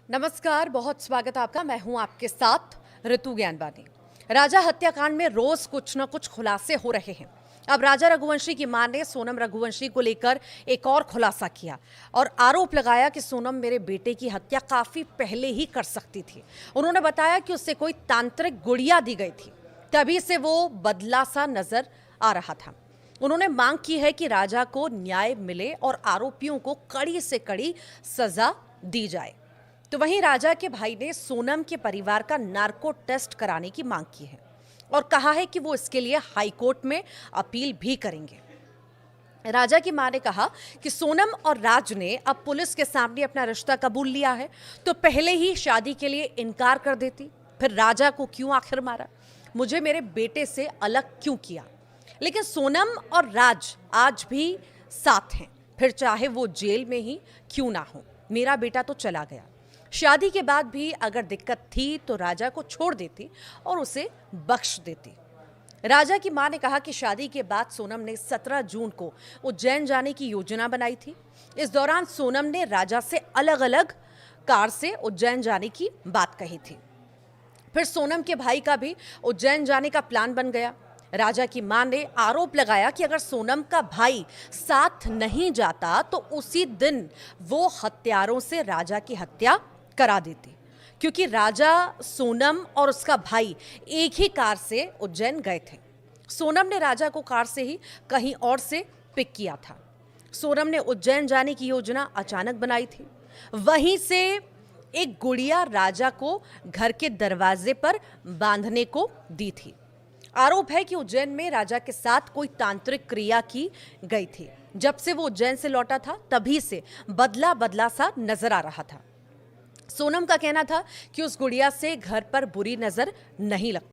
नमस्कार, बहुत स्वागत है आपका। मैं हूं आपके साथ ऋतु ज्ञानवानी। राजा हत्याकांड में रोज कुछ न कुछ खुलासे हो रहे हैं। अब राजा रघुवंशी की मां ने सोनम रघुवंशी को लेकर एक और खुलासा किया और आरोप लगाया कि सोनम मेरे बेटे की हत्या काफी पहले ही कर सकती थी। उन्होंने बताया कि उससे कोई तांत्रिक गुड़िया दी गई थी, तभी से वो बदला सा नजर आ रहा था। उन्होंने मांग की है कि राजा को न्याय मिले और आरोपियों को कड़ी से कड़ी सजा दी जाए। तो वहीं राजा के भाई ने सोनम के परिवार का नार्को टेस्ट कराने की मांग की है और कहा है कि वो इसके लिए हाई कोर्ट में अपील भी करेंगे। राजा की मां ने कहा कि सोनम और राज ने अब पुलिस के सामने अपना रिश्ता कबूल लिया है, तो पहले ही शादी के लिए इनकार कर देती, फिर राजा को क्यों आखिर मारा, मुझे मेरे बेटे से अलग क्यों किया। लेकिन सोनम और राज आज भी साथ हैं, फिर चाहे वो जेल में ही क्यों ना हो। मेरा बेटा तो चला गया, शादी के बाद भी अगर दिक्कत थी तो राजा को छोड़ देती और उसे बख्श देती। राजा की मां ने कहा कि शादी के बाद सोनम ने 17 जून को उज्जैन जाने की योजना बनाई थी। इस दौरान सोनम ने राजा से अलग अलग कार से उज्जैन जाने की बात कही थी। फिर सोनम के भाई का भी उज्जैन जाने का प्लान बन गया। राजा की मां ने आरोप लगाया कि अगर सोनम का भाई साथ नहीं जाता तो उसी दिन वो हत्यारों से राजा की हत्या करा देती, क्योंकि राजा, सोनम और उसका भाई एक ही कार से उज्जैन गए थे। सोनम ने राजा को कार से ही कहीं और से पिक किया था। सोनम ने उज्जैन जाने की योजना अचानक बनाई थी। वहीं से एक गुड़िया राजा को घर के दरवाजे पर बांधने को दी थी। आरोप है कि उज्जैन में राजा के साथ कोई तांत्रिक क्रिया की गई थी। जब से वो उज्जैन से लौटा था तभी से बदला बदला सा नजर आ रहा था। सोनम का कहना था कि उस गुड़िया से घर पर बुरी नजर नहीं लगती।